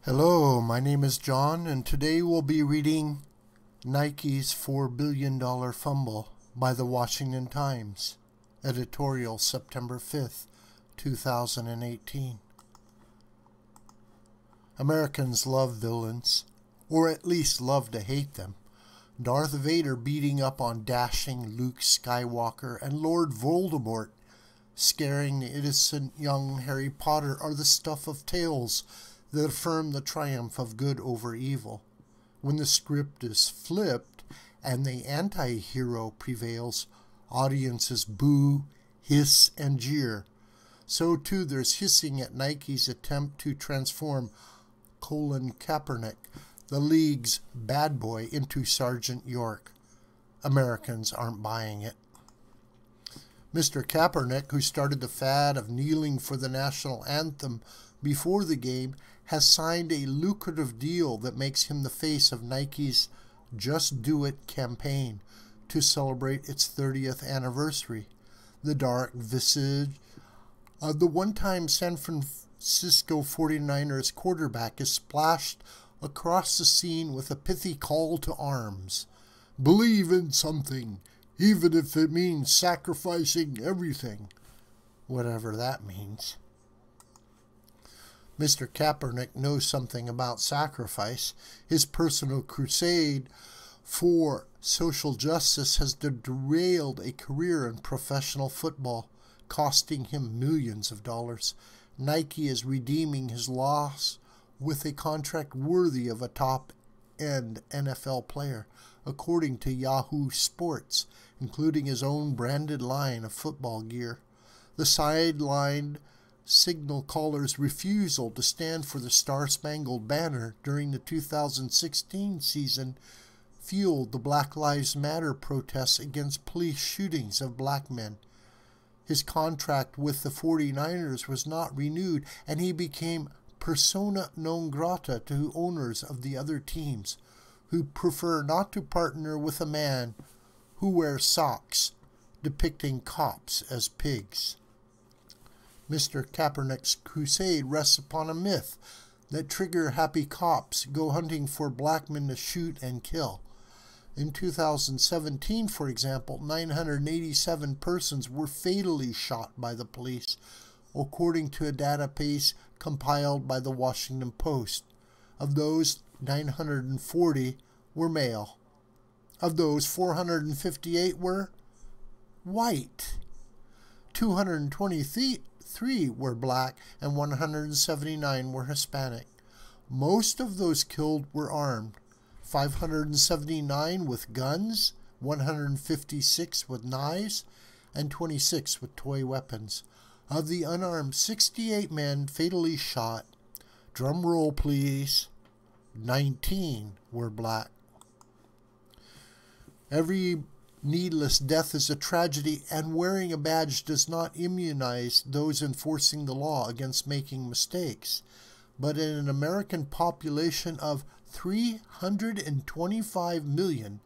Hello, my name is John, and today we'll be reading Nike's $4 billion fumble by the Washington Times, editorial September 5th, 2018. Americans love villains, or at least love to hate them. Darth Vader beating up on dashing Luke Skywalker and Lord Voldemort scaring the innocent young Harry Potter are the stuff of tales that affirm the triumph of good over evil. When the script is flipped and the anti-hero prevails, audiences boo, hiss, and jeer. So too there's hissing at Nike's attempt to transform Colin Kaepernick, the league's bad boy, into Sergeant York. Americans aren't buying it. Mr. Kaepernick, who started the fad of kneeling for the national anthem before the game, has signed a lucrative deal that makes him the face of Nike's Just Do It campaign to celebrate its 30th anniversary. The dark visage of the one-time San Francisco 49ers quarterback is splashed across the scene with a pithy call to arms. Believe in something, even if it means sacrificing everything, whatever that means. Mr. Kaepernick knows something about sacrifice. His personal crusade for social justice has derailed a career in professional football, costing him millions of dollars. Nike is redeeming his loss with a contract worthy of a top-end NFL player, according to Yahoo Sports, including his own branded line of football gear. The sidelined signal caller's refusal to stand for the Star-Spangled Banner during the 2016 season fueled the Black Lives Matter protests against police shootings of black men. His contract with the 49ers was not renewed, and he became persona non grata to owners of the other teams, who prefer not to partner with a man who wears socks depicting cops as pigs. Mr. Kaepernick's crusade rests upon a myth that trigger-happy cops go hunting for black men to shoot and kill. In 2017, for example, 987 persons were fatally shot by the police, according to a database compiled by the Washington Post. Of those, 940 were male. Of those, 458 were white. 223 were black, and 179 were Hispanic. Most of those killed were armed, 579 with guns, 156 with knives, and 26 with toy weapons. Of the unarmed, 68 men fatally shot. Drum roll, please. 19 were black. Every needless death is a tragedy, and wearing a badge does not immunize those enforcing the law against making mistakes. But in an American population of 325 million,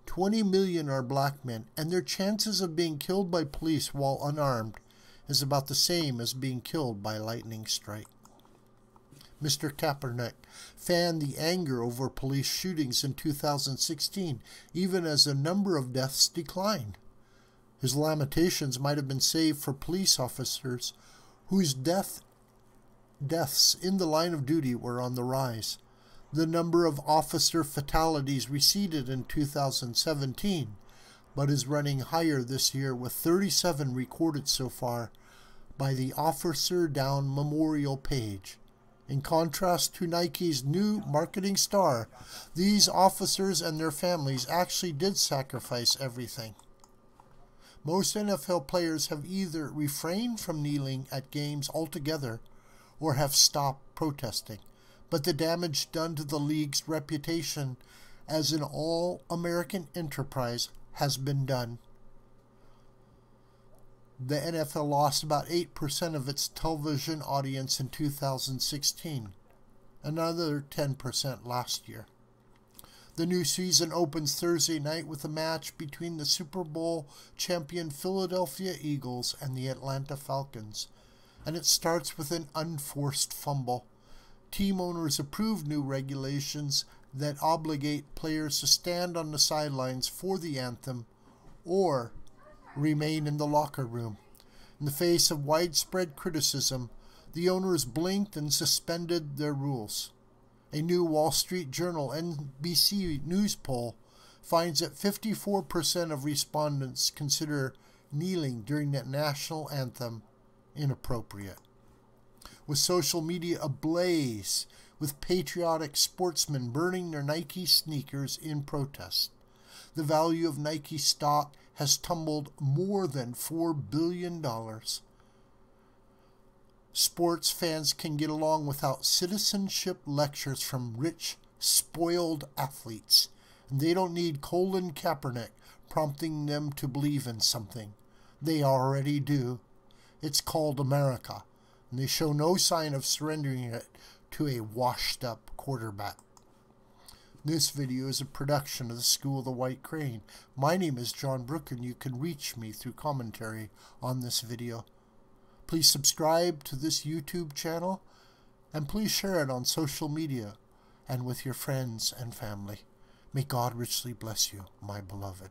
20 million are black men, and their chances of being killed by police while unarmed is about the same as being killed by lightning strike. Mr. Kaepernick fanned the anger over police shootings in 2016, even as the number of deaths declined. His lamentations might have been saved for police officers whose deaths in the line of duty were on the rise. The number of officer fatalities receded in 2017, but is running higher this year, with 37 recorded so far by the Officer Down Memorial page. In contrast to Nike's new marketing star, these officers and their families actually did sacrifice everything. Most NFL players have either refrained from kneeling at games altogether or have stopped protesting, but the damage done to the league's reputation as an all-American enterprise has been done. The NFL lost about 8% of its television audience in 2016, another 10% last year. The new season opens Thursday night with a match between the Super Bowl champion Philadelphia Eagles and the Atlanta Falcons, and it starts with an unforced fumble. Team owners approved new regulations that obligate players to stand on the sidelines for the anthem or remain in the locker room. In the face of widespread criticism, the owners blinked and suspended their rules. A new Wall Street Journal NBC News poll finds that 54% of respondents consider kneeling during the national anthem inappropriate. With social media ablaze with patriotic sportsmen burning their Nike sneakers in protest, the value of Nike stock has tumbled more than $4 billion. Sports fans can get along without citizenship lectures from rich, spoiled athletes, and they don't need Colin Kaepernick prompting them to believe in something. They already do. It's called America, and they show no sign of surrendering it to a washed-up quarterback. This video is a production of the School of the White Crane. My name is John Brook, and you can reach me through commentary on this video. Please subscribe to this YouTube channel, and please share it on social media and with your friends and family. May God richly bless you, my beloved.